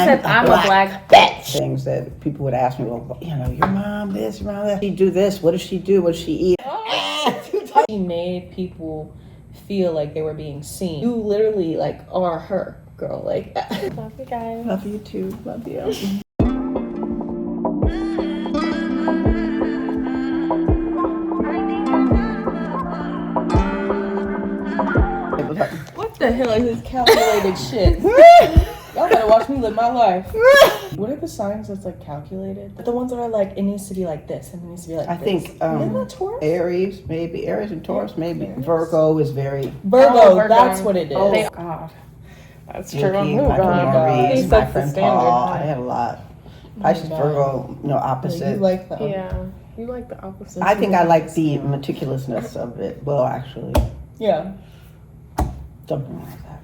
Except I'm a black bitch. Things that people would ask me, well, you know, your mom this, your mom that. She do this. What does she do? What does she eat? She made people feel like they were being seen. You literally like are her girl. Like, Love you guys. Love you too. Love you. what the hell is this calculated shit? Y'all better watch me live my life. What are the signs that's like calculated? The ones that are like, it needs to be like this and it needs to be like I this. think Isn't that Taurus? Aries, maybe. Aries and Taurus, maybe. Aries? Virgo is very... Virgo, that's what it is. Oh, God. That's true. Yuki, Oh, Michael God. Maurice, He my sets the friend standard. Paul. I had a lot. Pisces, God. Virgo, no, Yeah, opposite. you like them. Yeah. You like the opposite. I think I like the meticulousness of it. Well, actually, Yeah. something like that.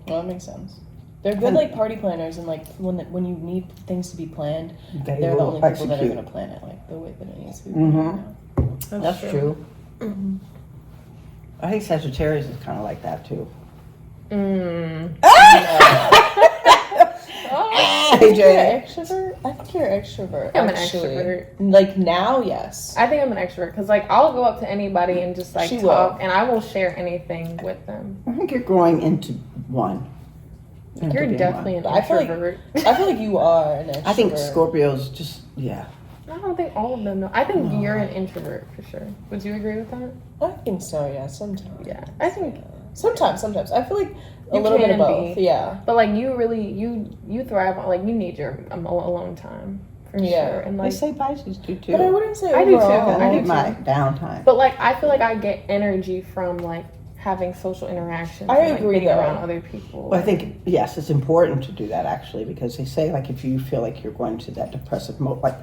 Well, that makes sense. They're good like party planners, and like when you need things to be planned, They they're the will only people that are execute. going to plan it like the way that it needs to be. Mm-hmm. That's true. Mm-hmm. I think Sagittarius is kind of like that too. AJ, you're an extrovert. I think you're an extrovert. I'm an actually. extrovert. Like now, yes. I think I'm an extrovert because, like, I'll go up to anybody and just like She talk, will. and I will share anything with them. I think you're growing into one. Into You're being definitely one. an I feel like- introvert. I feel like you are an extrovert. I think Scorpios just I don't think all of them know. I think you're an introvert for sure. Would you agree with that? I think so. Yeah, sometimes. Yeah, I think. Sometimes. I feel like a You little bit of can both. be. Yeah. But like you really you thrive on like you need your alone time for Yeah. sure. And they like say Pisces do too. But I wouldn't say I do too. overall. I do need my downtime. but like I feel like I get energy from like having social interactions. I and, like, agree, being though. around other people. Well, I think, yes, it's important to do that actually, because they say like if you feel like you're going to that depressive mode, like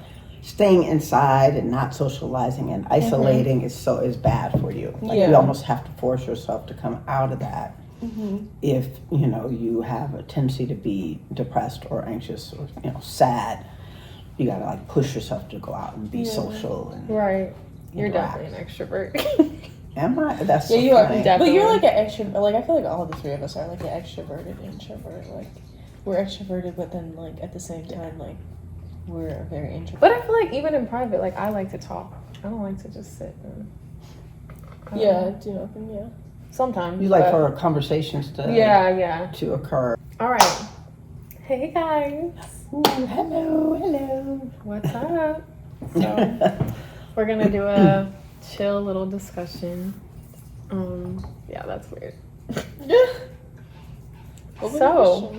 staying inside and not socializing and isolating is bad for you. Like you almost have to force yourself to come out of that. If you have a tendency to be depressed or anxious or sad, you gotta like push yourself to go out and be social and right. You're interact. definitely an extrovert. Am I? That's Yeah, so you are. funny. Definitely. But you're like an extrovert. Like I feel like all the three of us are like an extroverted introvert. Like we're extroverted, but then like at the same time, like we're very introverted. But I feel like even in private, like I like to talk. I don't like to just sit and Yeah, do nothing. Yeah. sometimes. You like but- for conversations to Yeah. to occur. All right. Hey guys. Ooh, hello. What's up? So we're gonna do a chill little discussion. Yeah, that's weird. So,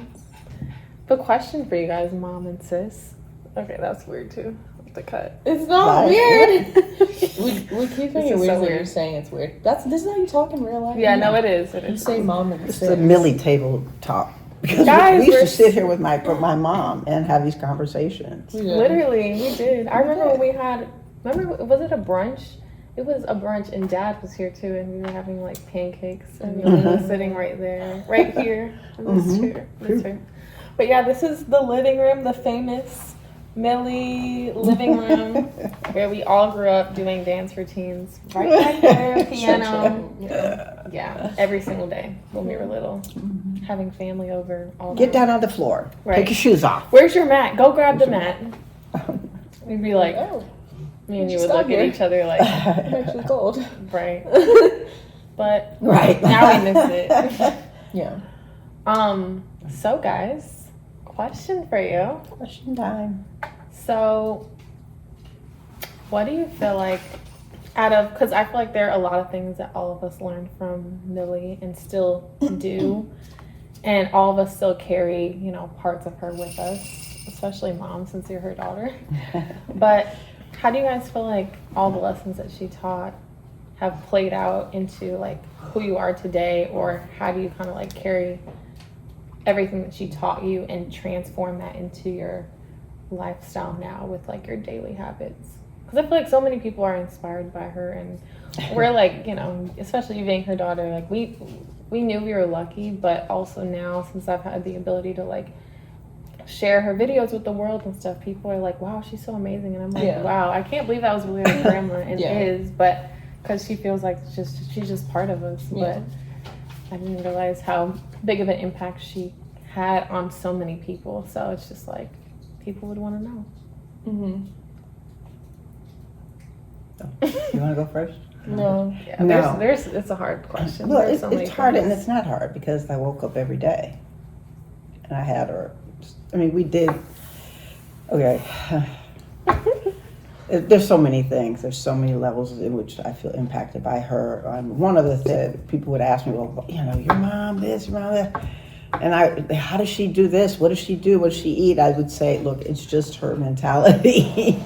the question for you guys, mom and sis. Okay, that's weird too. I have to cut. It's not Right. weird. we keep This thinking is weird so when you're weird. saying it's weird. This is how you talk in real life. Yeah, no, it is. It You is. say mom and It's sis. the Millie table talk. Because Guys, we used we're to sit here with my mom and have these conversations. Yeah. Literally, we did. I remember when we had. Remember, was it a brunch? It was a brunch, and Dad was here too, and we were having like pancakes, and we were sitting right there, right here, in this chair. This chair. But yeah, this is the living room, the famous Millie living room, where we all grew up doing dance routines. Right back there, piano. Yeah, every single day when we were little, having family over. All Get day. down on the floor. Right. Take your shoes off. Where's your mat? Go grab the mat. We'd be like, Oh, me and you Just would look got at here. each other like, I'm actually cold. right. But Right. now we miss it. Yeah. So guys, question for you. Question time. So, what do you feel like because I feel like there are a lot of things that all of us learned from Millie and still do, and all of us still carry, parts of her with us, especially mom, since you're her daughter. But how do you guys feel like all the lessons that she taught have played out into like who you are today, or how do you kind of like carry everything that she taught you and transform that into your lifestyle now with like your daily habits? Because I feel like so many people are inspired by her, and we're like, especially being her daughter, like we knew we were lucky, but also now since I've had the ability to like share her videos with the world and stuff, people are like, wow, she's so amazing. And I'm like, wow, I can't believe that was really our grandma, and is, but because she feels like she's just part of us. But I didn't realize how big of an impact she had on so many people. So it's just like people would want to know. You want to go first? No. Yeah, No. there's it's a hard question. Well, There's so many it's hard, and things. it's not hard because I woke up every day, and I had her. I mean, we did. Okay. There's so many things. There's so many levels in which I feel impacted by her. One of the things people would ask me, well, you know, your mom this, your mom that, and how does she do this? What does she do? What does she eat? I would say, look, it's just her mentality.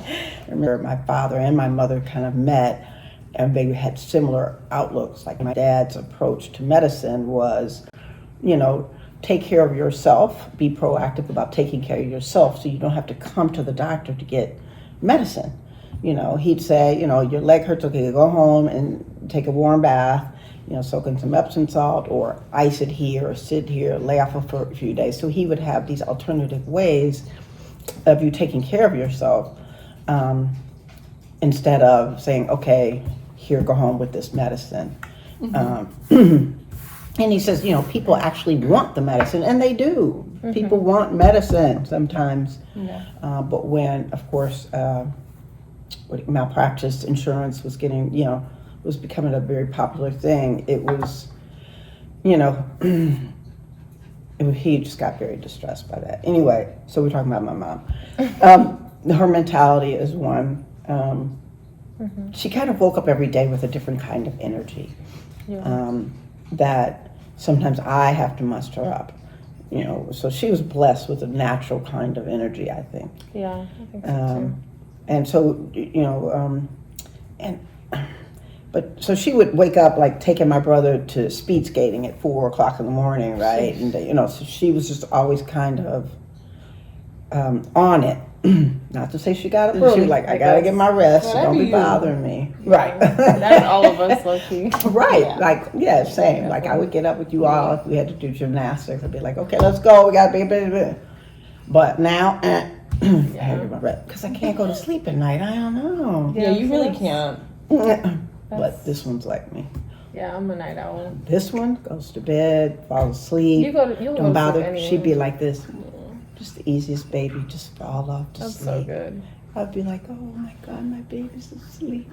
I remember my father and my mother kind of met, and they had similar outlooks. Like my dad's approach to medicine was, you know, take care of yourself, be proactive about taking care of yourself so you don't have to come to the doctor to get medicine. You know, he'd say, you know, your leg hurts, okay, go home and take a warm bath, you know, soak in some Epsom salt or ice it here or sit here, lay off for a few days. So he would have these alternative ways of you taking care of yourself instead of saying, okay, here, go home with this medicine. And he says, you know, people actually want the medicine, and they do. People want medicine sometimes. Yeah. But when, of course, malpractice insurance was getting, you know, was becoming a very popular thing, it was, you know, he just got very distressed by that. Anyway, so we're talking about my mom. Her mentality is one. She kind of woke up every day with a different kind of energy. Yeah. That sometimes I have to muster up, you know. So she was blessed with a natural kind of energy, I think. Yeah, I think so too. And so, you know, so she would wake up like taking my brother to speed skating at 4 o'clock in the morning, right? And you know, so she was just always kind of on it. Not to say she got up early. She was like, I gotta get my rest, so don't be bothering me. Right. That's all of us, low key. Right. Yeah. Like, yeah, same. Like I would get up with you all if we had to do gymnastics. I'd be like, okay, let's go. We gotta be. But now, I have my rest because I can't go to sleep at night. I don't know. Yeah, you really can't. But this one's like me. Yeah, I'm a night owl. This one goes to bed, falls asleep. You'll go don't to bother. sleep anyway. She'd be like this. Just the easiest baby, just fall off to That's sleep. so good. I'd be like, oh my God, my baby's asleep.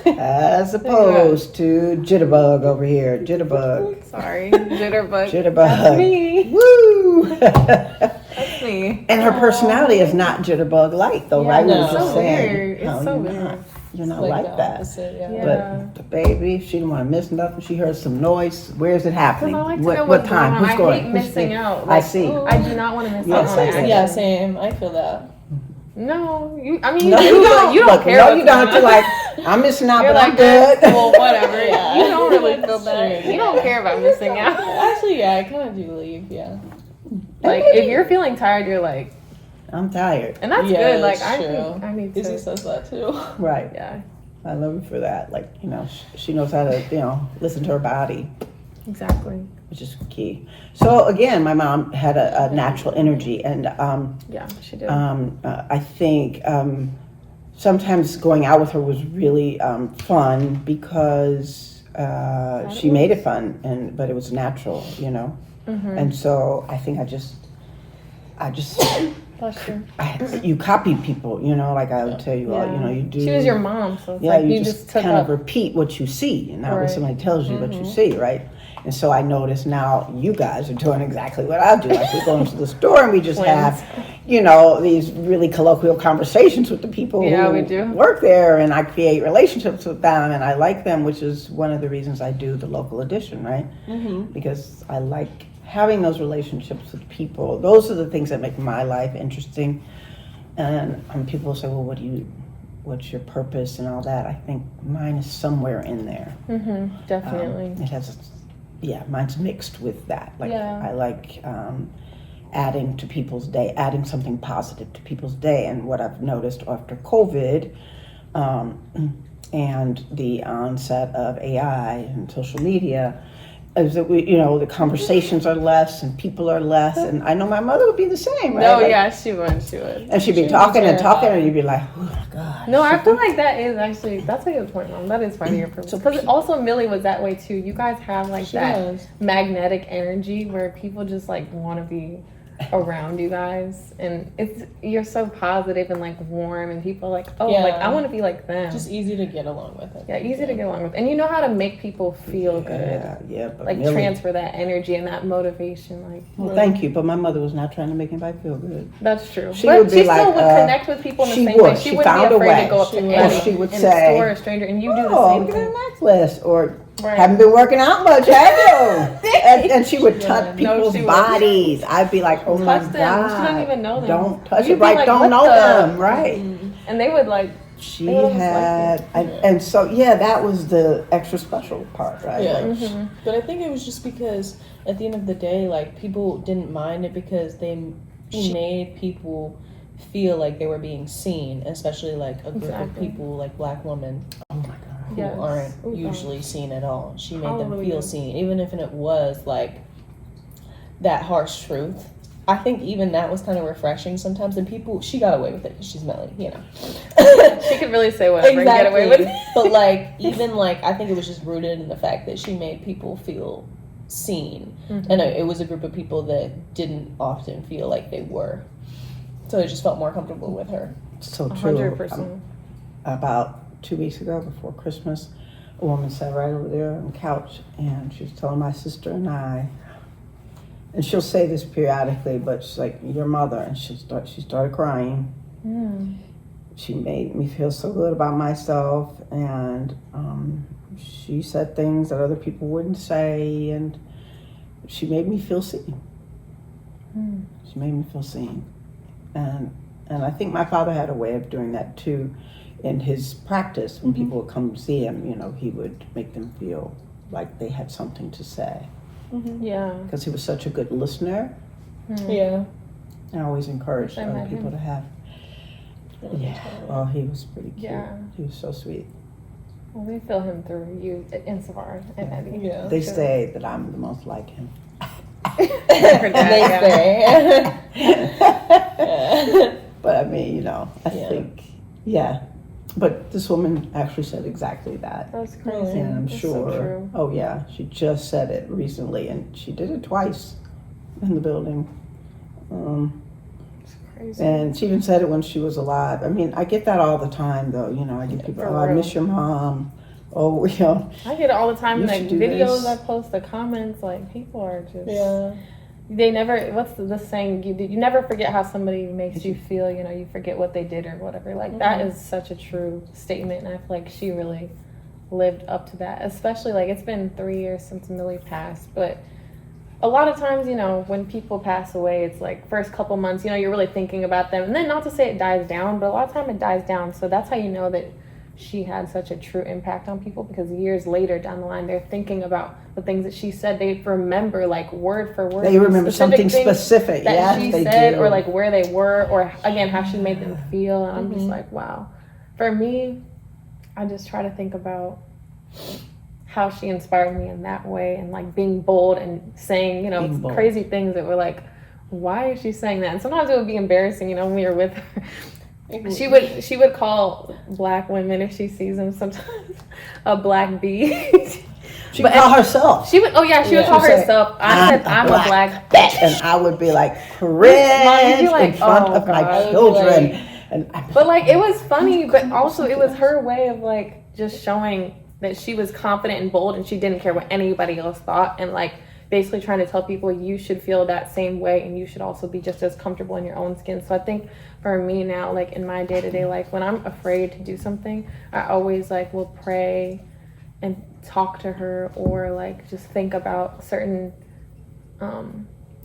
As opposed to Jitterbug over here. Jitterbug. Sorry, Jitterbug. Jitterbug. That's me. Woo! That's me. And her personality is not Jitterbug like though, right? no. We were It's just so saying. weird. It's how so you're weird. not- You're not It's like the that. opposite, Yeah. But the baby, she didn't want to miss nothing. She heard some noise. Where is it happening? Because I like to what know what what's time? going on. Who's I going? hate Who's missing going? out. I see. I do not want to miss Yes, out on I see. action. Yeah, same. I feel that. No, you No, do, you but don't. you don't Look, care. No, what's you don't. going You're on. like, I'm missing out, You're but like, I'm good. well, whatever. Yeah. You don't really feel That's bad. true. You don't care about missing out. Actually, yeah, I kind of do leave, yeah. Like, if you're feeling tired, you're like, I'm tired. and that's Yeah, good. Like, that's I true. need Izzy to. says that too. Right. Yeah, I love her for that. Like, you know, she knows how to, you know, listen to her body, exactly. which is key. So again, my mom had a natural energy, and Yeah, she did. I think sometimes going out with her was really fun because she made it fun, but it was natural, you know. And so I think I just That's true. you copy people, you know, like I would tell you all, you know, you do. She was your mom, so it's Yeah, like you just just took kind up. of repeat what you see, and not what Right. somebody tells you what you see, right? And so I notice now you guys are doing exactly what I do. Like we go into the store and we just have, you know, these really colloquial conversations with the people Yeah, who we do. work there, and I create relationships with them, and I like them, which is one of the reasons I do the local edition, right? Because I like having those relationships with people. Those are the things that make my life interesting. And people say, well, what's your purpose and all that? I think mine is somewhere in there. Definitely. It has, mine's mixed with that. Like Yeah. I like adding to people's day, adding something positive to people's day. And what I've noticed after COVID and the onset of AI and social media is that the conversations are less and people are less, and I know my mother would be the same, right? No, Like, yeah, she would. and she'd be talking and talking, and you'd be like, oh my god. No, I feel like that's a good point, Mom. That is part of your purpose. Because also Millie was that way too. You guys have like magnetic energy where people just like want to be around you guys, and you're so positive and like warm, and people are like, like I want to be like them. Just easy to get along with it. Yeah, easy to get along with, and you know how to make people feel good. Yeah, but like Millie, transfer that energy and that motivation. Like, well, thank you, but my mother was not trying to make anybody feel good. That's true. She but would be she like, still would connect with people in the same way. She wouldn't be afraid to go up to anyone in a store or a stranger, and you do the same get thing. a necklace, or haven't been working out much, have you? and she would touch people's bodies. I'd be like, oh my god. She doesn't even know them. Don't touch it, right? Like, don't know them, right? And they would like. She had, and so that was the extra special part, right? Yeah. Like, But I think it was just because at the end of the day, like people didn't mind it because she made people feel like they were being seen, especially like a group of people like Black women. Oh my god. Who aren't usually seen at all. She made them feel seen, even if it was like that harsh truth. I think even that was kind of refreshing sometimes, and she got away with it because she's Millie, She could really say whatever and get away with it. But like, even like, I think it was just rooted in the fact that she made people feel seen, and it was a group of people that didn't often feel like they were, so they just felt more comfortable with her. So true. 100%. About 2 weeks ago, before Christmas, a woman sat right over there on the couch, and she was telling my sister and I. And she'll say this periodically, but she's like, your mother, and she started crying. She made me feel so good about myself, and she said things that other people wouldn't say, and she made me feel seen. She made me feel seen. And I think my father had a way of doing that too in his practice. When people would come see him, he would make them feel like they had something to say. Yeah. Because he was such a good listener. Yeah. I always encouraged other people to have. Yeah. Well, he was pretty cute. Yeah. He was so sweet. Well, we feel him through you and Savara and Eddie. Yeah. They say that I'm the most like him. They say. But I mean, I think, But this woman actually said exactly that. That's crazy. And I'm sure. So true. Oh yeah, she just said it recently, and she did it twice in the building. It's crazy. And she even said it when she was alive. I mean, I get that all the time, though. I get people. Oh, I miss your mom. Oh, I get it all the time. Like videos this. I post, the comments. Like people are just. They never. What's the saying? You never forget how somebody makes you feel. You forget what they did or whatever. Like that is such a true statement, and I feel like she really lived up to that. Especially like it's been 3 years since Millie passed, but a lot of times, when people pass away, it's like first couple months, you're really thinking about them, and then not to say it dies down, but a lot of time it dies down. So that's how you know that she had such a true impact on people, because years later down the line, they're thinking about the things that she said. They remember like word for word. They remember something specific that she said, or like where they were, or again how she made them feel. And I'm just like, wow. For me, I just try to think about how she inspired me in that way, and like being bold and saying crazy things that were like, why is she saying that? And sometimes it would be embarrassing, when we were with her. She would call Black women, if she sees them sometimes, a black bee. She would call herself. She would call herself. I said, I'm a black bitch. And I would be like, cringe in front of my children. But like, it was funny, but also it was her way of like just showing that she was confident and bold, and she didn't care what anybody else thought, and like basically trying to tell people you should feel that same way, and you should also be just as comfortable in your own skin. So I think for me now, like in my day-to-day life, when I'm afraid to do something, I always like will pray and talk to her, or like just think about certain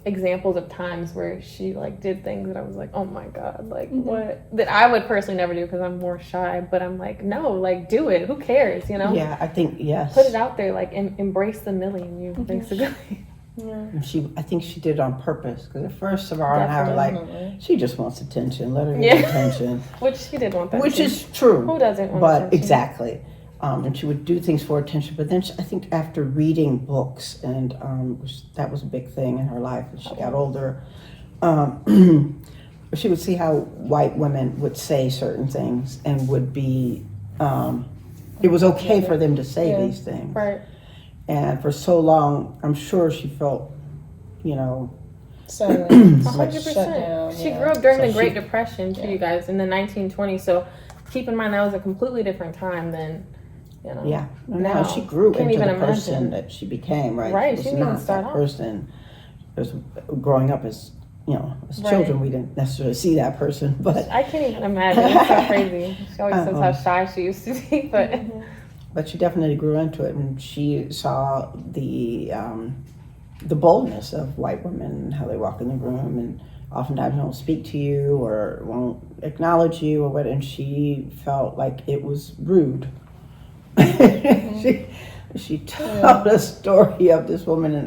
examples of times where she like did things that I was like, oh my god, like what, that I would personally never do because I'm more shy, but I'm like, no, like do it, who cares, Yeah, I think put it out there, like embrace the Millie in you, basically. I think she did it on purpose, because at first Savara and I were like, she just wants attention, let her get attention. Which she did want that. Which is true. Who doesn't want But attention? exactly. And she would do things for attention, but then I think after reading books, and that was a big thing in her life as she got older, she would see how white women would say certain things and would be, it was okay for them to say these things. Right. And for so long, I'm sure she felt, Silent. 100%. Shut down, She yeah. grew up during So the Great she- Depression, too, you guys, in the 1920s. So keep in mind that was a completely different time than, Yeah. No, now. she grew Can't into even the person imagine. that she became, right? Right, She she was didn't even not start that off. person. As growing up as, as Right. children, we didn't necessarily see that person, but I can't even imagine. It's so crazy. She always says how Uh-oh. shy she used to be, but But she definitely grew into it, and she saw the boldness of white women and how they walk in the room, and oftentimes don't speak to you or won't acknowledge you or what. And she felt like it was rude. She told a story of this woman in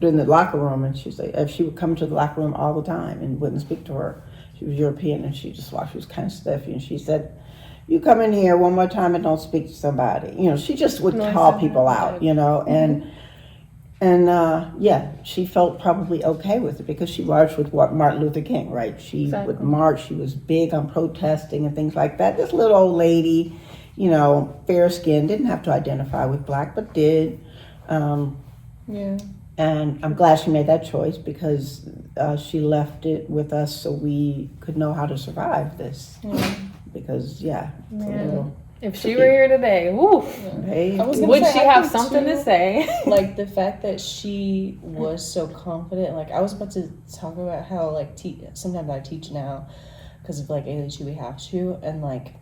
the locker room, and she's like, she would come to the locker room all the time and wouldn't speak to her. She was European, and she just walked. She was kind of stiffy, and she said, "You come in here one more time and don't speak to somebody." She just would call people out. And she felt probably okay with it because she marched with Martin Luther King, right? She Exactly. would march. She was big on protesting and things like that. This little old lady, fair skinned, didn't have to identify with black, but did. Yeah. And I'm glad she made that choice because she left it with us so we could know how to survive this. Because, it's a little... if she were here today, woo, Hey, I was gonna would say, she I have think something too, to say? Like the fact that she was so confident. Like I was about to talk about how like sometimes I teach now because of like ADHD we have to, and like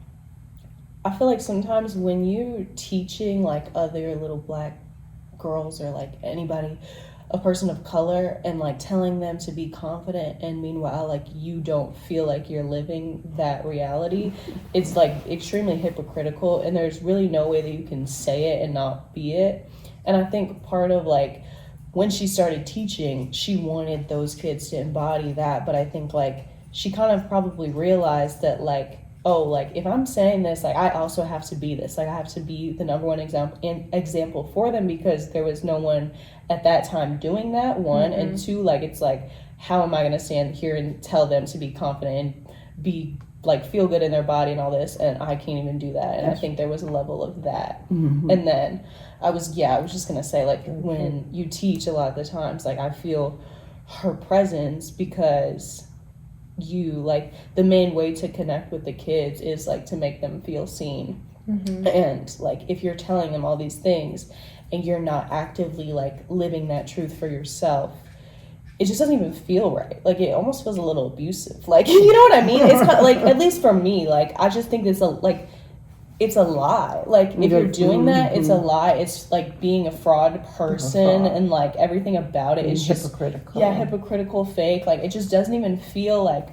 I feel like sometimes when you're teaching like other little black girls or like anybody, a person of color, and like telling them to be confident, and meanwhile like you don't feel like you're living that reality, it's like extremely hypocritical, and there's really no way that you can say it and not be it. And I think part of like when she started teaching, she wanted those kids to embody that, but I think like she kind of probably realized that like, oh, like if I'm saying this, like I also have to be this, like I have to be the number one example for them, because there was no one at that time doing that, one. And two, like it's like, how am I going to stand here and tell them to be confident and be like feel good in their body and all this, and I can't even do that. And I think there was a level of that. And then I was just gonna say, like when you teach, a lot of the times like I feel her presence, because you like the main way to connect with the kids is like to make them feel seen. And like if you're telling them all these things and you're not actively like living that truth for yourself, it just doesn't even feel right. Like it almost feels a little abusive, like, you know what I mean? It's kind of like, at least for me, like I just think it's a lie. Like if you're doing that, it's a lie. It's like being a fraud person, and like everything about it is just hypocritical. Hypocritical, fake. Like it just doesn't even feel like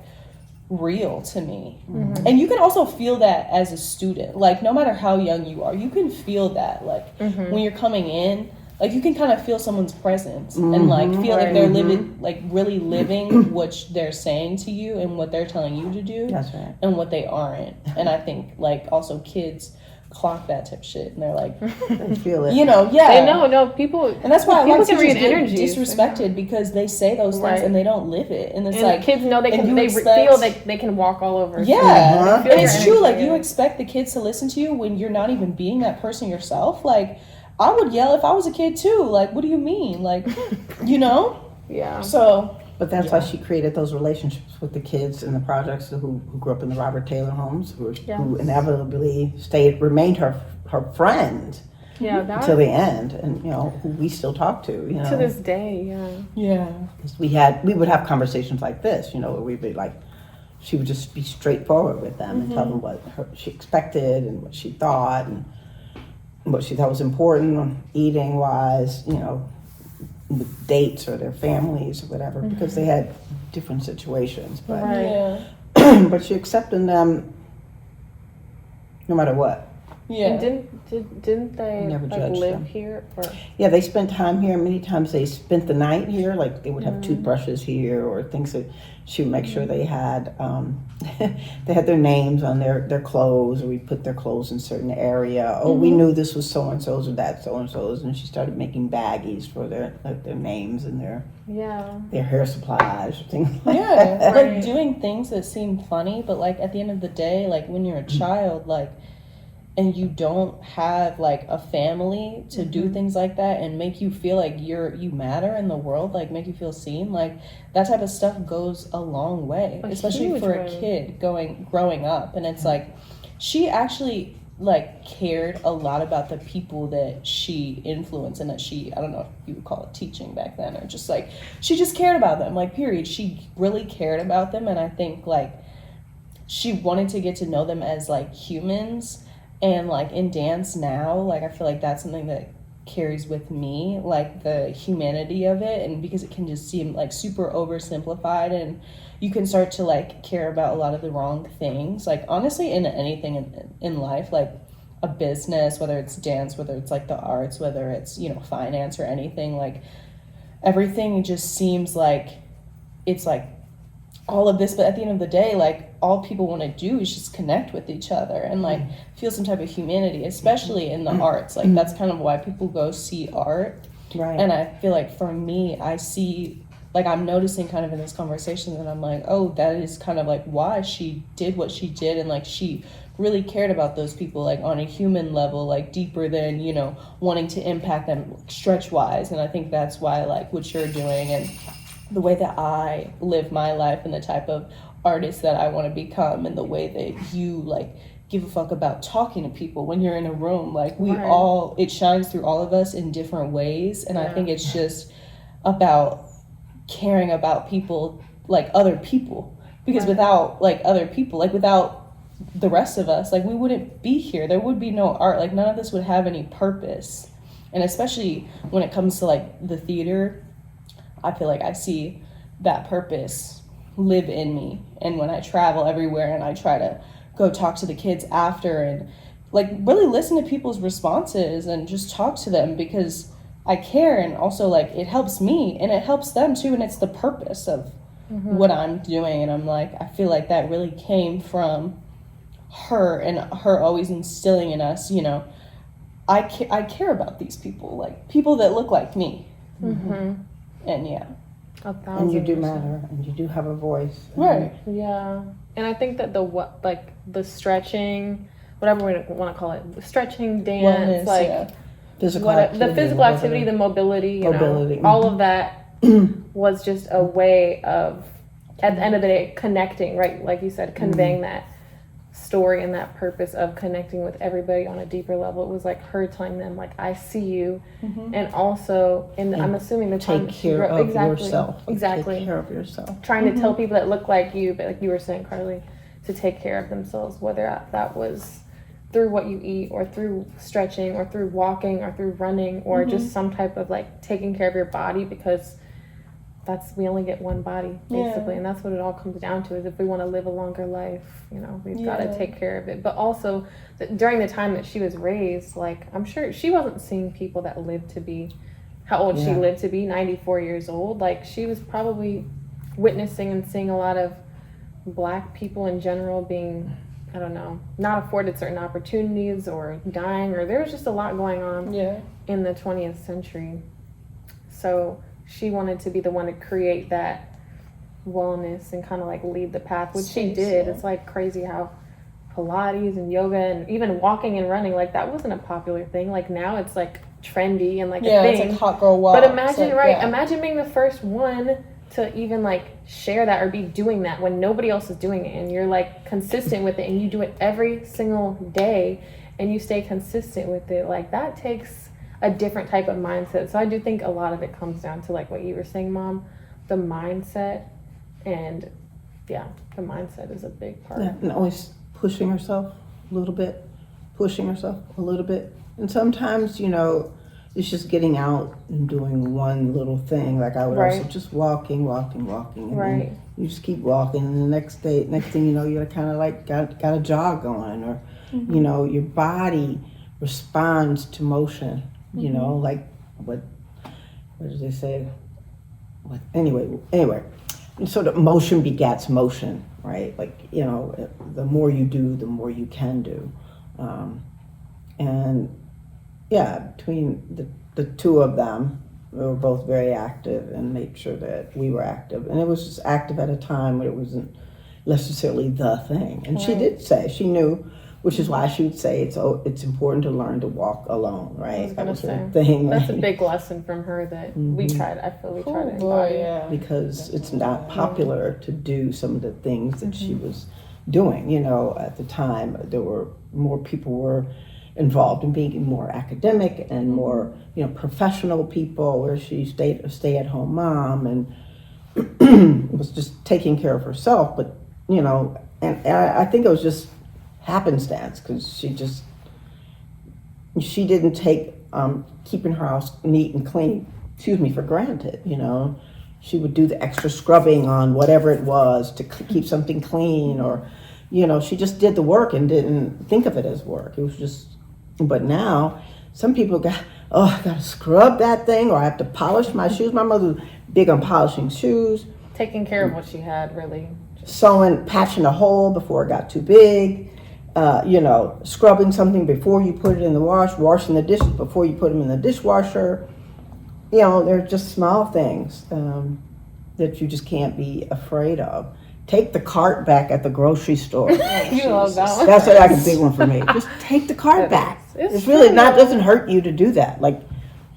real to me. And you can also feel that as a student, like no matter how young you are, you can feel that, like when you're coming in, like you can kind of feel someone's presence and like feel like they're living, like really living what they're saying to you and what they're telling you to do. That's right. And what they aren't. And I think like also kids clock that type of shit, and they're like, They feel it. They know people, and that's why a lot of can teachers read get energies. disrespected because they say those things and they don't live it, and it's And like kids know they and can. you They expect- feel they can walk all over. Yeah, Feel and your it's true. Like energy. you expect the kids to listen to you when you're not even being that person yourself. Like I would yell if I was a kid too. Like, what do you mean? Like, Yeah. So. But that's why she created those relationships with the kids in the projects who grew up in the Robert Taylor homes, who inevitably remained her friend Yeah, that until the end, and who we still talk to. to this day. Yeah. 'Cause we would have conversations like this, where we'd be like, she would just be straightforward with them and tell them what she expected and what she thought and what she thought was important, eating wise, with dates or their families or whatever, because they had different situations. But Right. Yeah. but she accepted them no matter what. Yeah. And didn't they Never like judged live them. here? Or Yeah, they spent time here. Many times they spent the night here. Like they would have toothbrushes here or things that she would make sure they had. They had their names on their clothes, or we put their clothes in certain area. Oh, we knew this was so and so's or that so and so's, and she started making baggies for their names and their hair supplies or things like that. Yeah, Right. like doing things that seem funny, but like at the end of the day, like when you're a child, like, and you don't have like a family to do things like that and make you feel like you matter in the world, like make you feel seen, like that type of stuff goes a long way, especially for a kid growing up. And it's like she actually like cared a lot about the people that she influenced and that she, I don't know if you would call it teaching back then, or just like she just cared about them, like period. She really cared about them, and I think like she wanted to get to know them as like humans. And like in dance now, like I feel like that's something that carries with me, like the humanity of it, and because it can just seem like super oversimplified, and you can start to like care about a lot of the wrong things, like honestly in anything in life, like a business, whether it's dance, whether it's like the arts, whether it's, you know, finance or anything, like everything just seems like it's like all of this, but at the end of the day, like all people want to do is just connect with each other and like feel some type of humanity, especially in the arts. Like that's kind of why people go see art. Right. And I feel like for me, I see, like I'm noticing kind of in this conversation that I'm like, oh, that is kind of like why she did what she did, and like she really cared about those people like on a human level, like deeper than, you know, wanting to impact them stretch wise. And I think that's why like what you're doing and the way that I live my life and the type of artist that I want to become, and the way that you like give a fuck about talking to people when you're in a room, like we all, it shines through all of us in different ways. And I think it's just about caring about people, like other people, because without like other people, like without the rest of us, like we wouldn't be here. There would be no art. Like none of this would have any purpose. And especially when it comes to like the theater, I feel like I see that purpose live in me. And when I travel everywhere and I try to go talk to the kids after and like really listen to people's responses and just talk to them, because I care, and also like it helps me and it helps them too, and it's the purpose of what I'm doing. And I'm like, I feel like that really came from her, and her always instilling in us, you know, I care about these people, like people that look like me. And yeah, and you do matter, and you do have a voice, right? Yeah, and I think that the stretching, whatever we want to call it, stretching, dance, Wellness, like the physical activity, the mobility, you know, all of that was just a way of, at the end of the day, connecting, right? Like you said, conveying that story and that purpose of connecting with everybody on a deeper level. It was like her telling them, like, I see you, and also, and I'm assuming the time take care of yourself. Exactly. Take care of yourself. Trying to tell people that look like you, but like you were saying, Carly, to take care of themselves, whether that was through what you eat, or through stretching, or through walking, or through running, or just some type of like taking care of your body, because we only get one body basically, and that's what it all comes down to, is if we want to live a longer life, you know, we've got to take care of it. But also during the time that she was raised, like I'm sure she wasn't seeing people that lived to be how old she lived to be, 94 years old. Like she was probably witnessing and seeing a lot of Black people in general being, I don't know, not afforded certain opportunities, or dying, or there was just a lot going on in the 20th century. So she wanted to be the one to create that wellness and kind of like lead the path, which she did. It's like crazy how Pilates and yoga and even walking and running, like that wasn't a popular thing. Like now it's like trendy and like a thing. It's like hot girl walk. But imagine, imagine being the first one to even like share that or be doing that when nobody else is doing it, and you're like consistent with it, and you do it every single day, and you stay consistent with it. Like that takes a different type of mindset. So I do think a lot of it comes down to like what you were saying, Mom, the mindset. And the mindset is a big part. Yeah, and always pushing herself a little bit. And sometimes, you know, it's just getting out and doing one little thing. Like I would Right. also just walking, and Right. then you just keep walking, and the next thing you know, you're kind of like got a jog going, or you know, your body responds to motion. You know, like what did they say? Anyway, and so the motion begets motion, right? Like, you know, the more you do, the more you can do. And yeah, between the two of them, we were both very active and made sure that we were active. And it was just active at a time when it wasn't necessarily the thing. And she did say, she knew, which is why she would say it's important to learn to walk alone, right? I was gonna say, her thing. that's a big lesson from her that we tried. I feel we tried to embody. yeah. Because it's not popular to do some of the things that she was doing. You know, at the time, there were more people were involved in being more academic and more, you know, professional people, where she stayed a stay-at-home mom and was just taking care of herself. But, you know, and I think it was just happenstance, because she didn't take keeping her house neat and clean, for granted. You know, she would do the extra scrubbing on whatever it was to keep something clean, or, you know, she just did the work and didn't think of it as work. It was just. But now, some people I gotta scrub that thing, or I have to polish my shoes. My mother was big on polishing shoes. Taking care of what she had, really. Sewing, patching a hole before it got too big. You know, scrubbing something before you put it in the washing the dishes before you put them in the dishwasher. You know, they're just small things that you just can't be afraid of. Take the cart back at the grocery store. You love that one. That's like a big one for me. Just take the cart back. It's really not, doesn't hurt you to do that. Like,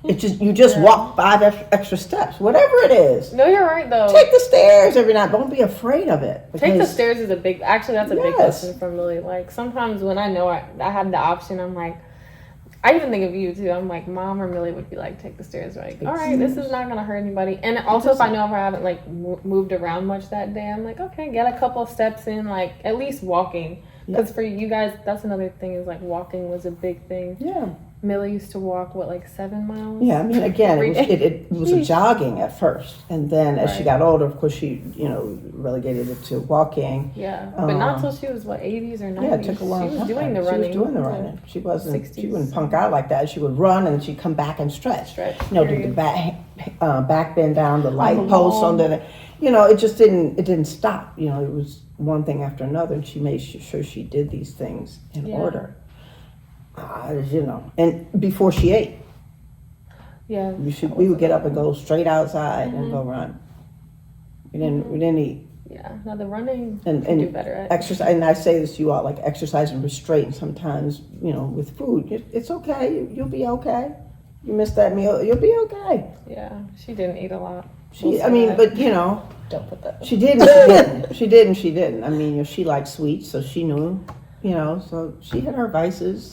it's just, you just walk 5 extra steps, whatever it is. No, you're right though. Take the stairs every night. Don't be afraid of it. Take the stairs is that's a big Yes. lesson from Millie. Like, sometimes when I know I have the option, I'm like, I even think of you too. I'm like, Mom or Millie would be like, take the stairs. Like, all right, this is not gonna hurt anybody. And also, if I know if I haven't like moved around much that day, I'm like, okay, get a couple of steps in, like at least walking. Because for you guys, that's another thing, is like walking was a big thing. Yeah. Millie used to walk, like 7 miles? Yeah, I mean, again, it was a jogging at first. And then as she got older, of course, she, you know, relegated it to walking. Yeah, but not until she was, 80s or 90s? Yeah, it took a long time. She was doing the running. She was doing the running. She wasn't, 60s. she wouldn't punk out like that. She would run and she'd come back and stretch. You know, do the back bend down, the light post on the, you know, it just didn't stop. You know, it was one thing after another, and she made sure she did these things in order. You know, and before she ate. Yeah. We would get up and go straight outside and go run. We didn't eat. Yeah, now the running and do better at. Exercise, and I say this to you all, like exercise and restraint sometimes, you know, with food. It's okay. You'll be okay. You missed that meal, you'll be okay. Yeah, she didn't eat a lot. But you know, Don't put that. she didn't. She didn't. I mean, she liked sweets, so she knew, you know, so she had her vices.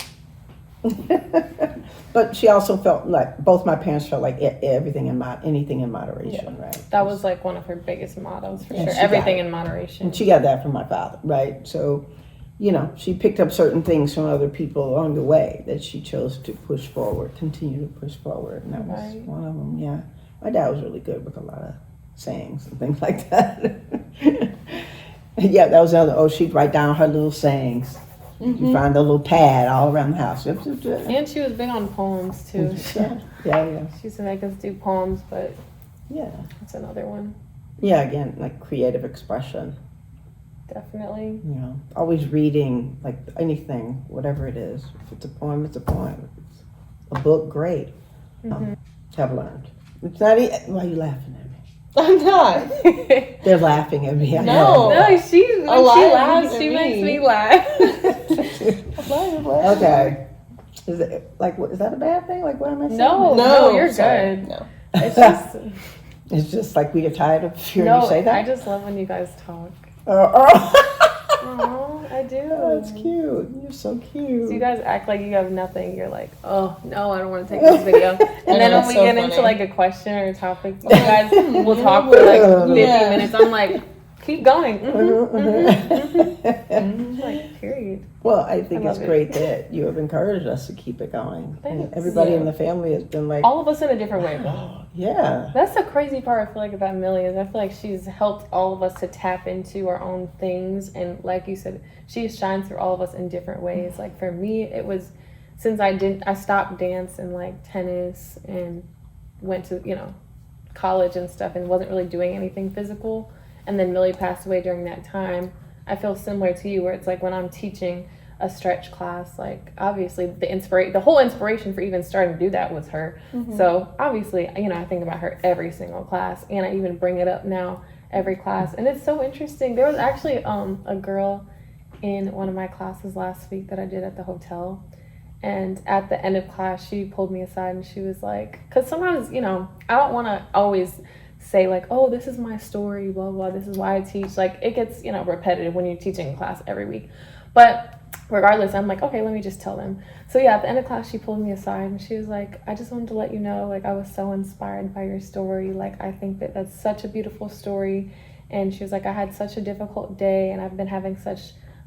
But she also felt like, both my parents felt like anything in moderation, right? That was like one of her biggest mottos, for And sure. she got Everything it. in moderation. And she got that from my father, right? So, you know, she picked up certain things from other people along the way that she chose to continue to push forward. And that was one of them, yeah. My dad was really good with a lot of sayings and things like that. Yeah, that was another, she'd write down her little sayings. You find the little pad all around the house. And she was big on poems too. Yeah. She used to make us do poems, but Yeah. that's another one. Yeah, again, like creative expression. Definitely. You know, always reading, like anything, whatever it is. If it's a poem, it's a poem. If it's a book, great. Have learned. It's not. Why are you laughing at me? I'm not. They're laughing at me. I No. know. No, she laughs, she makes me laugh. Okay. Is it like? Is that a bad thing? Like, what am I saying? No, you're sorry. good. No. It's just It's just like we are tired of hearing you say that. I just love when you guys talk. Oh, I do. Oh, that's cute. You're so cute. So you guys act like you have nothing. You're like, oh no, I don't want to take this video. And then when we get into like a question or a topic, you guys will talk for like 50 minutes. I'm like, keep going. Mhm. Like, period. Well, I think I it's love it. great that you have encouraged us to keep it going. And Thanks. everybody Yeah. in the family has been like, All of us in a different way. yeah. That's the crazy part I feel like about Millie is I feel like she's helped all of us to tap into our own things, and like you said, she shines through all of us in different ways. Like for me, it was since I stopped dance and like tennis and went to college and stuff and wasn't really doing anything physical, and then Millie passed away during that time. I feel similar to you where it's like when I'm teaching a stretch class, like obviously the whole inspiration for even starting to do that was her. So obviously, I think about her every single class, and I even bring it up now every class. And it's so interesting. There was actually a girl in one of my classes last week that I did at the hotel, and at the end of class she pulled me aside and she was like, because sometimes I don't want to always say like, oh, this is my story, blah blah, this is why I teach. Like it gets repetitive when you're teaching a class every week, but regardless, I'm like, okay, let me just tell them. So yeah, at the end of class, she pulled me aside and she was like, I just wanted to let you know, like, I was so inspired by your story. Like, I think that that's such a beautiful story. And she was like, I had such a difficult day and I've been having such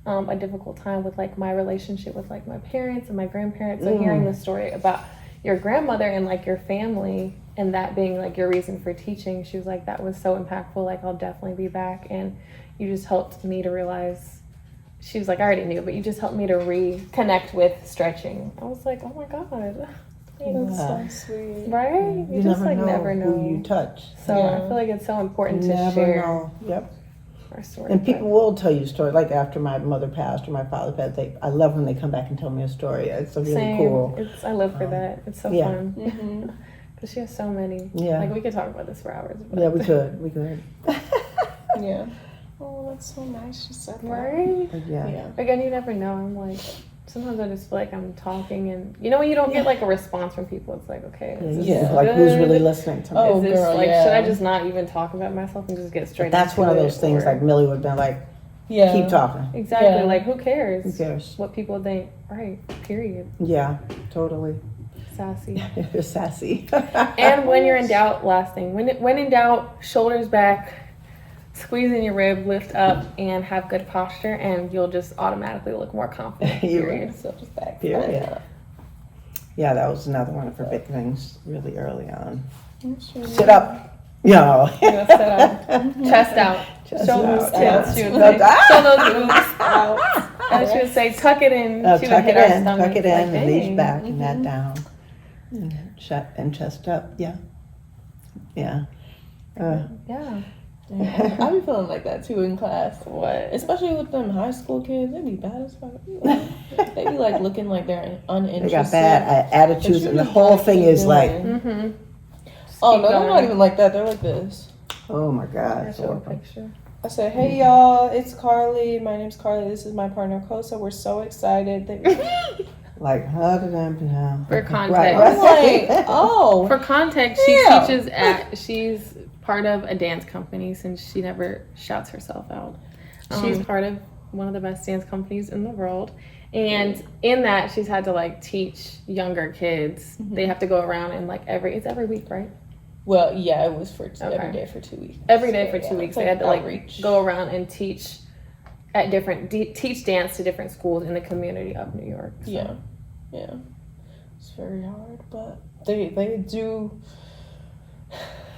a difficult time with like my relationship with like my parents and my grandparents. So hearing the story about your grandmother and like your family and that being like your reason for teaching, she was like, that was so impactful. Like, I'll definitely be back. And you just helped me to realize. She was like, I already knew, but you just helped me to reconnect with stretching. I was like, oh my God. That's so sweet. Right? You just never know who you touch. So I feel like it's so important to Never share know. Yep. our story. And people will tell you stories. Like after my mother passed or my father passed, I love when they come back and tell me a story. It's really Same. cool. I live for that. It's so yeah. fun. Because she has so many. Yeah. Like we could talk about this for hours. But. Yeah, we could. Yeah. Oh, that's so nice. She said that. Right? Yeah. Again, you never know. I'm like, sometimes I just feel like I'm talking and, when you don't get like a response from people, it's like, okay. Like who's really listening to me? Oh, Is this, girl, should I just not even talk about myself and just get straight But that's into one of it, those things or- like Millie would have been like, Yeah. keep talking. Exactly. Yeah. Like, who cares? Who cares? What people think. Right. Period. Yeah, totally. Sassy. You're sassy. And when you're in doubt, last thing. When in doubt, shoulders back, squeeze in your rib, lift up, and have good posture, and you'll just automatically look more confident. Period. So just back. Period. Yeah, that was another one of her big things really early on. Sure. Sit up. Yo. Sit up. Chest out. Chest Shoulders out, down. yeah. She would say, Ah! show those boobs out. And she would say, tuck it in. She would Tuck hit it our in, stomach. tuck it in, Like, and reach dang. back and that down. And chest up, yeah. Yeah. Yeah. I be feeling like that too in class. What? Especially with them high school kids, they be bad as fuck. They be like looking like they're uninterested. They got bad attitudes, But and the you whole gotta thing keep is like, going. Mm-hmm. Oh no, they're not even like that. They're like this. oh my God. Show a picture. I said, hey y'all, it's Carly. My name's Carly. This is my partner Kosa. We're so excited that Like, For context. I'm like, oh, For context, Yeah. she's part of a dance company since she never shouts herself out. She's part of one of the best dance companies in the world. And in that, she's had to like teach younger kids. They have to go around and like it's every week, right? well, yeah, it was for Okay. every day for 2 weeks. Every day for So, 2 yeah, weeks. it's They had to like outreach. go around and teach at teach dance to different schools in the community of New York. So. Yeah. It's very hard, but they do.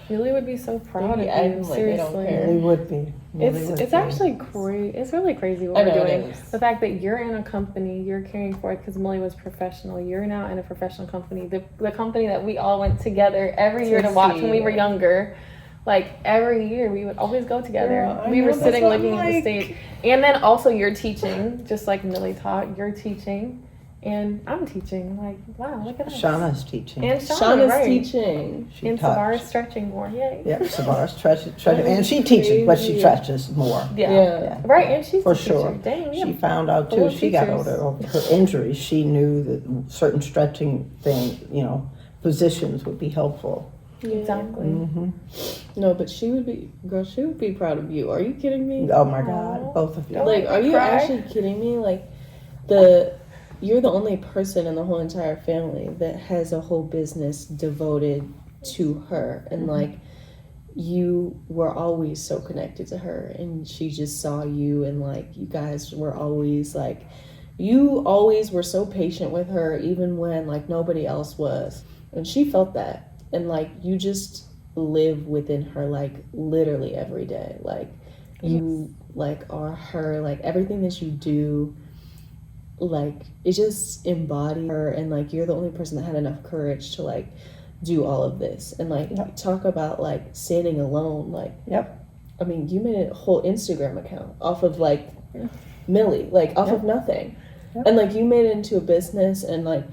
Really would be so proud of They act you. like they don't Seriously. care. Really would be. Really would It's be. actually crazy. It's really crazy what I we're know, it doing. is. The fact that you're in a company, you're caring for it because Millie was professional. You're now in a professional company. The company that we all went together every year to watch when we were younger. Like every year, we would always go together. Girl, I we were know, that's sitting what I'm looking at the like. stage, and then also you're teaching, just like Millie taught. You're teaching, and I'm teaching. Like, wow, look at us. Shauna's teaching. And Shauna, Shauna's right? teaching. She And taught. Savara's stretching more. Yay. Yep, Savara's stretches, and she teaches, but she Crazy. stretches more. Yeah. Right, and she's For a teacher. sure. Dang, we She have found out full too. of She got teachers. older over her injuries. She knew that certain stretching things, positions would be helpful. exactly. Hmm No, but she would be proud of you. Are you kidding me? Oh my Aw. God, both of you. Don't Like, make are me you cry. actually kidding me? Like, you're the only person in the whole entire family that has a whole business devoted to her, and like, you were always so connected to her, and she just saw you, and like you guys were always like, you always were so patient with her even when like nobody else was, and she felt that, and like you just live within her like literally every day, like you like are her, like everything that you do, like it just embodied her, and like you're the only person that had enough courage to like do all of this, and like talk about like standing alone, like I mean, you made a whole Instagram account off of like Millie, like off of nothing, and like you made it into a business, and like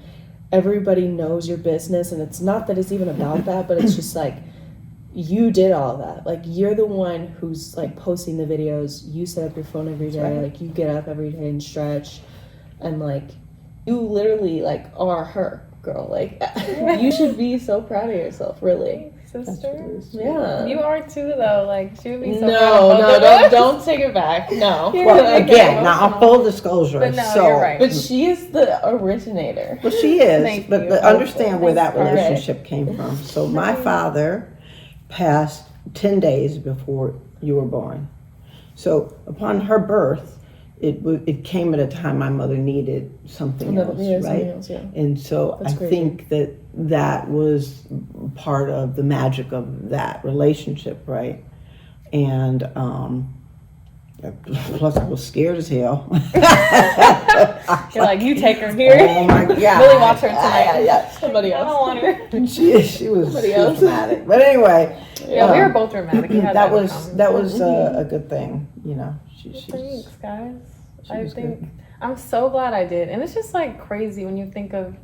everybody knows your business, and it's not that it's even about that, but it's just like you did all that. Like you're the one who's like posting the videos, you set up your phone every day, like you get up every day and stretch, and like you literally like are her girl. Like you should be so proud of yourself, really. Sister. Yeah. You are too, though. Like she would be so No, don't take it back. No. Well, again, now full disclosure. But no, so, you're right. But she is the originator. Well, she is. Thank but you. but understand where that Thanks, relationship came from. So my father passed 10 days before you were born. So upon her birth, it came at a time my mother needed something else, right? Something else, yeah. And so That's I crazy. think that was part of the magic of that relationship, right? And plus I was scared as hell. You're like, you take her here. Oh my God. Really watch her tonight. Yeah. Somebody I else. don't want her. She was dramatic. But anyway, Yeah, we were both dramatic. We had that in was common. a good thing, you know. Thanks, guys. I was think good. I'm so glad I did, and it's just like crazy when you think of,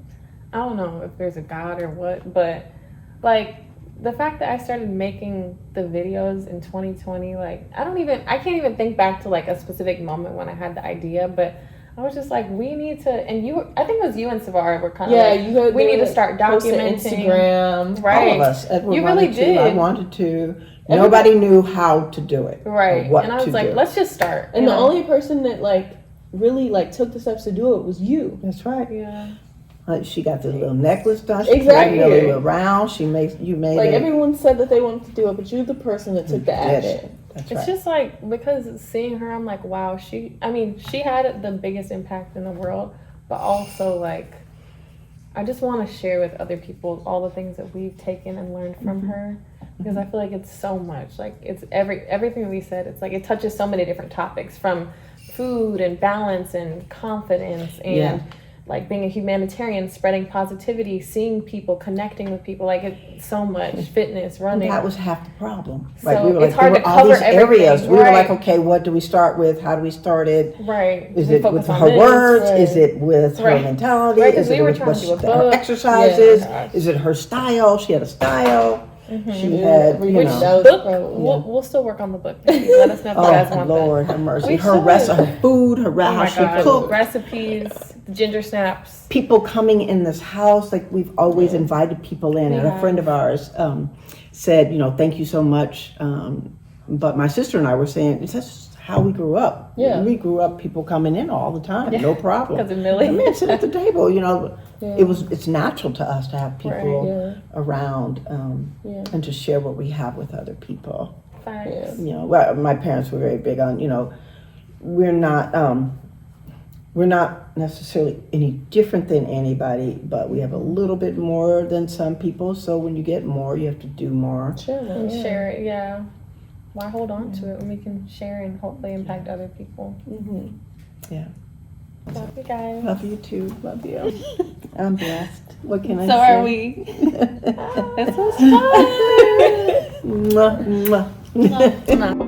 I don't know if there's a God or what, but like the fact that I started making the videos in 2020, like I can't even think back to like a specific moment when I had the idea, but I was just like, we need to, and I think it was you and Savara were kind of like, we need to start documenting. Instagram. Right. All of us. Edward You really wanted did. to. I wanted to. Nobody knew how to do it. Right. Or what And I was to like, do. let's just start. And the only person that like really like took the steps to do it was you. That's right. Yeah. She got the little necklace done. She Exactly. carried Millie around. You made Like it. everyone said that they wanted to do it, but you're the person that took the Did it. action. That's It's right. just like, because seeing her, I'm like, wow, she had the biggest impact in the world, but also like, I just want to share with other people all the things that we've taken and learned from her, because I feel like it's so much, like it's everything we said, it's like it touches so many different topics, from food and balance and confidence and like being a humanitarian, spreading positivity, seeing people, connecting with people, like it's so much, fitness, running. That was half the problem. So Right? We were it's like, hard there to were all cover these areas. everything, We were like, right. okay, what do we start with? How do we start it? Right. Is We it focus with on her this, words? right. Is it with her Right. mentality? Right, 'cause Is we it were with trying what to do a her book. exercises? Yeah. Is it her style? She had a style. She Yeah, had, we you wish know. that was Book, probably- we'll still work on the book. Maybe. Let us know if you guys Oh want Lord, have mercy. We Her should. her food, her that. Oh how my she God. cooked. Recipes, the ginger snaps. People coming in this house, like we've always invited people in. And a friend of ours said, thank you so much. But my sister and I were saying, it's just how we grew up. Yeah. We grew up people coming in all the time, no problem. Because of Millie. I mean, sit at the table, Yeah. It's natural to us to have people around and to share what we have with other people. Facts. Well, my parents were very big on, we're not necessarily any different than anybody, but we have a little bit more than some people. So when you get more, you have to do more. Sure, And yeah. share it, yeah. Why hold on to it when we can share and hopefully impact other people? Mm-hmm. Yeah. Love you guys. Love you too. Love you. I'm blessed. What can I So say? are we. This was fun. Mwah, mwah. No.